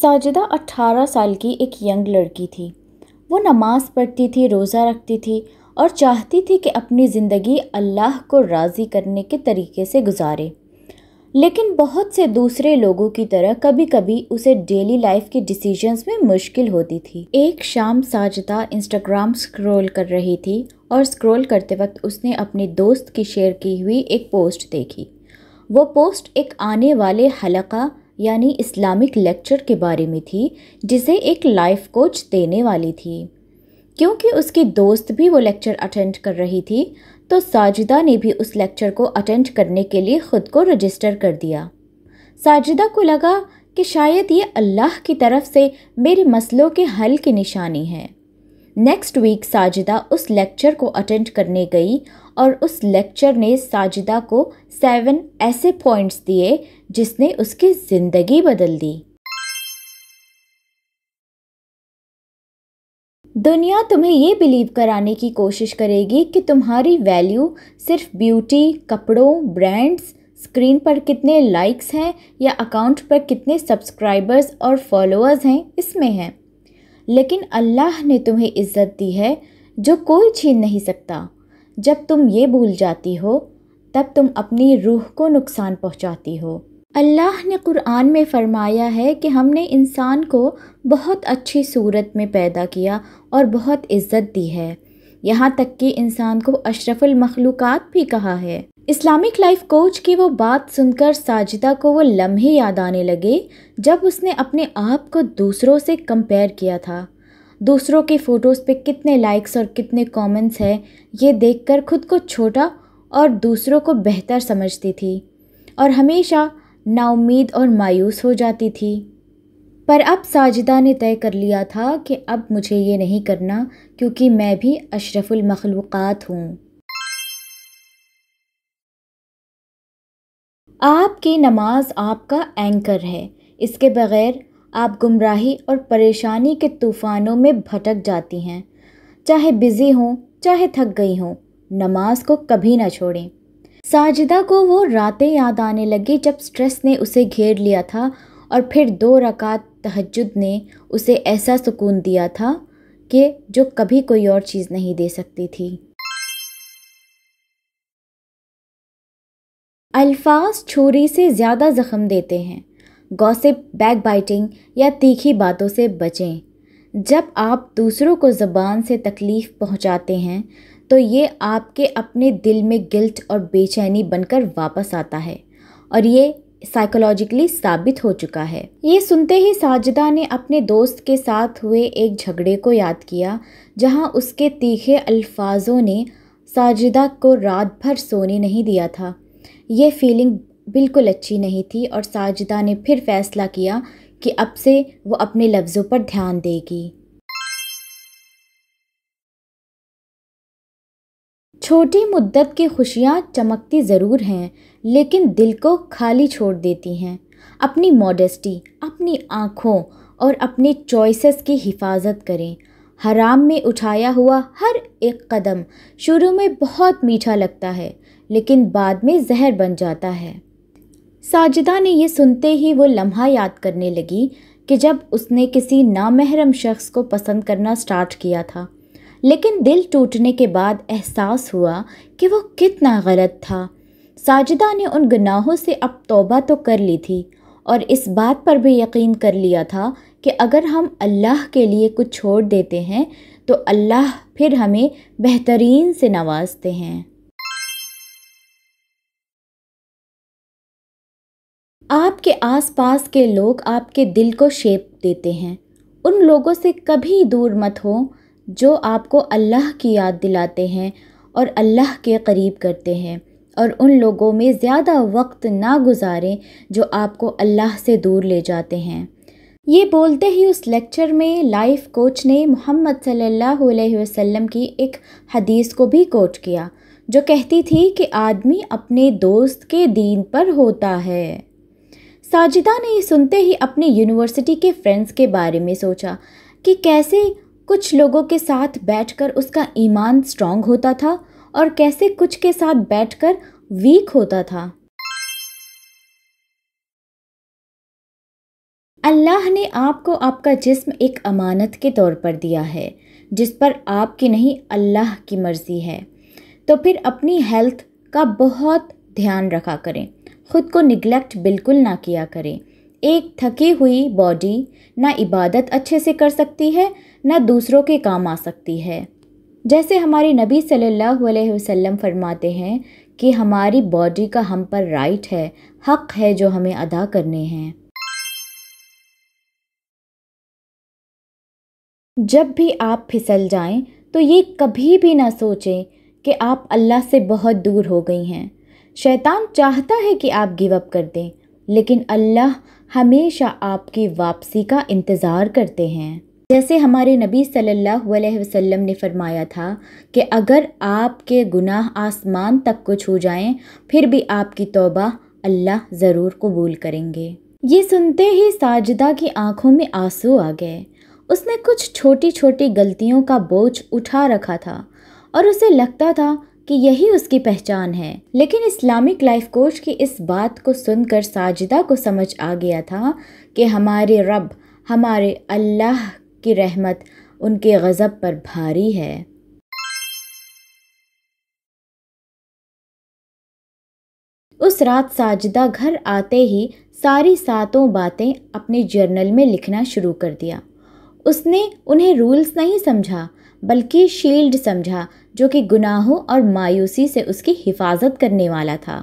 साजिदा 18 साल की एक यंग लड़की थी। वो नमाज़ पढ़ती थी, रोज़ा रखती थी और चाहती थी कि अपनी ज़िंदगी अल्लाह को राज़ी करने के तरीके से गुजारे। लेकिन बहुत से दूसरे लोगों की तरह कभी कभी उसे डेली लाइफ के डिसीजंस में मुश्किल होती थी। एक शाम साजिदा इंस्टाग्राम स्क्रॉल कर रही थी और स्क्रॉल करते वक्त उसने अपने दोस्त की शेयर की हुई एक पोस्ट देखी। वो पोस्ट एक आने वाले हलका यानी इस्लामिक लेक्चर के बारे में थी जिसे एक लाइफ कोच देने वाली थी। क्योंकि उसकी दोस्त भी वो लेक्चर अटेंड कर रही थी तो साजिदा ने भी उस लेक्चर को अटेंड करने के लिए ख़ुद को रजिस्टर कर दिया। साजिदा को लगा कि शायद ये अल्लाह की तरफ से मेरे मसलों के हल की निशानी है। नेक्स्ट वीक साजिदा उस लेक्चर को अटेंड करने गई और उस लेक्चर ने साजिदा को 7 ऐसे पॉइंट्स दिए जिसने उसकी ज़िंदगी बदल दी। दुनिया तुम्हें ये बिलीव कराने की कोशिश करेगी कि तुम्हारी वैल्यू सिर्फ ब्यूटी, कपड़ों, ब्रांड्स, स्क्रीन पर कितने लाइक्स हैं या अकाउंट पर कितने सब्सक्राइबर्स और फॉलोअर्स हैं इसमें है। लेकिन अल्लाह ने तुम्हें इज़्ज़त दी है जो कोई छीन नहीं सकता। जब तुम ये भूल जाती हो तब तुम अपनी रूह को नुकसान पहुंचाती हो। अल्लाह ने कुरान में फ़रमाया है कि हमने इंसान को बहुत अच्छी सूरत में पैदा किया और बहुत इज़्ज़त दी है। यहाँ तक कि इंसान को अशरफुल मखलूक़ात भी कहा है। इस्लामिक लाइफ कोच की वो बात सुनकर साजिदा को वो लम्हे याद आने लगे जब उसने अपने आप को दूसरों से कंपेयर किया था। दूसरों के फ़ोटोज़ पे कितने लाइक्स और कितने कमेंट्स हैं ये देखकर खुद को छोटा और दूसरों को बेहतर समझती थी और हमेशा नाउम्मीद और मायूस हो जाती थी। पर अब साजिदा ने तय कर लिया था कि अब मुझे ये नहीं करना क्योंकि मैं भी अशरफुल मखलूक़ात हूँ। आपकी नमाज आपका एंकर है। इसके बग़ैर आप गुमराही और परेशानी के तूफ़ानों में भटक जाती हैं। चाहे बिज़ी हों, चाहे थक गई हों, नमाज को कभी ना छोड़ें। साजिदा को वो रातें याद आने लगी जब स्ट्रेस ने उसे घेर लिया था और फिर 2 रकात तहज्जुद ने उसे ऐसा सुकून दिया था कि जो कभी कोई और चीज़ नहीं दे सकती थी। अल्फाज छुरी से ज़्यादा ज़ख्म देते हैं। गॉसिप, बैकबाइटिंग या तीखी बातों से बचें। जब आप दूसरों को ज़बान से तकलीफ़ पहुंचाते हैं तो ये आपके अपने दिल में गिल्ट और बेचैनी बनकर वापस आता है और ये साइकोलॉजिकली साबित हो चुका है। ये सुनते ही साजिदा ने अपने दोस्त के साथ हुए एक झगड़े को याद किया जहां उसके तीखे अल्फाजों ने साजिदा को रात भर सोने नहीं दिया था। ये फीलिंग बिल्कुल अच्छी नहीं थी और साजिदा ने फिर फैसला किया कि अब से वो अपने लफ्ज़ों पर ध्यान देगी। छोटी मुद्दत की खुशियाँ चमकती ज़रूर हैं लेकिन दिल को खाली छोड़ देती हैं। अपनी मॉडेस्टी, अपनी आँखों और अपनी चॉइसेस की हिफाजत करें। हराम में उठाया हुआ हर एक कदम शुरू में बहुत मीठा लगता है लेकिन बाद में जहर बन जाता है। साजिदा ने ये सुनते ही वो लम्हा याद करने लगी कि जब उसने किसी नामहरम शख्स को पसंद करना स्टार्ट किया था लेकिन दिल टूटने के बाद एहसास हुआ कि वो कितना गलत था। साजिदा ने उन गुनाहों से अब तौबा तो कर ली थी और इस बात पर भी यकीन कर लिया था कि अगर हम अल्लाह के लिए कुछ छोड़ देते हैं तो अल्लाह फिर हमें बेहतरीन से नवाजते हैं। आपके आसपास के लोग आपके दिल को शेप देते हैं। उन लोगों से कभी दूर मत हो जो आपको अल्लाह की याद दिलाते हैं और अल्लाह के करीब करते हैं और उन लोगों में ज़्यादा वक्त ना गुजारें जो आपको अल्लाह से दूर ले जाते हैं। ये बोलते ही उस लेक्चर में लाइफ कोच ने मोहम्मद सल्लल्लाहु अलैहि वसल्लम की एक हदीस को भी कोट किया जो कहती थी कि आदमी अपने दोस्त के दीन पर होता है। साजिदा ने ये सुनते ही अपनी यूनिवर्सिटी के फ्रेंड्स के बारे में सोचा कि कैसे कुछ लोगों के साथ बैठकर उसका ईमान स्ट्रॉन्ग होता था और कैसे कुछ के साथ बैठकर वीक होता था। اللہ نے آپ کو آپ کا جسم ایک امانت کے طور پر دیا ہے جس پر آپ کی نہیں اللہ کی مرضی ہے، تو پھر اپنی ہیلتھ کا بہت دھیان رکھا کریں، خود کو نگلیکٹ بالکل نہ کیا کریں۔ ایک تھکی ہوئی باڈی نہ عبادت اچھے سے کر سکتی ہے نہ دوسروں کے کام آ سکتی ہے۔ جیسے ہماری نبی صلی اللہ علیہ وسلم فرماتے ہیں کہ ہماری باڈی کا ہم پر رائٹ ہے، حق ہے جو ہمیں ادا کرنے ہیں۔ جب بھی آپ پھسل جائیں تو یہ کبھی بھی نہ سوچیں کہ آپ اللہ سے بہت دور ہو گئی ہیں۔ شیطان چاہتا ہے کہ آپ گیو اپ کر دیں، لیکن اللہ ہمیشہ آپ کی واپسی کا انتظار کرتے ہیں۔ جیسے ہمارے نبی صلی اللہ علیہ وسلم نے فرمایا تھا کہ اگر آپ کے گناہ آسمان تک کو چھو جائیں پھر بھی آپ کی توبہ اللہ ضرور قبول کریں گے۔ یہ سنتے ہی ساجدہ کی آنکھوں میں آنسو آ گئے۔ اس نے کچھ چھوٹی چھوٹی غلطیوں کا بوجھ اٹھا رکھا تھا اور اسے لگتا تھا کہ یہی اس کی پہچان ہے، لیکن اسلامک لائف کوچ کی اس بات کو سن کر ساجدہ کو سمجھ آ گیا تھا کہ ہمارے رب، ہمارے اللہ کی رحمت ان کے غضب پر بھاری ہے۔ اس رات ساجدہ گھر آتے ہی ساری ساتوں باتیں اپنے جرنل میں لکھنا شروع کر دیا۔ اس نے انہیں رولز نہیں سمجھا بلکہ شیلڈ سمجھا جو کہ گناہوں اور مایوسی سے اس کی حفاظت کرنے والا تھا۔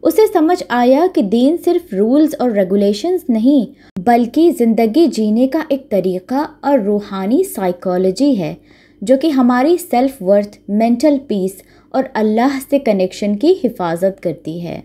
اسے سمجھ آیا کہ دین صرف رولز اور ریگولیشنز نہیں بلکہ زندگی جینے کا ایک طریقہ اور روحانی سائیکالوجی ہے جو کہ ہماری سیلف ورتھ، مینٹل پیس اور اللہ سے کنیکشن کی حفاظت کرتی ہے۔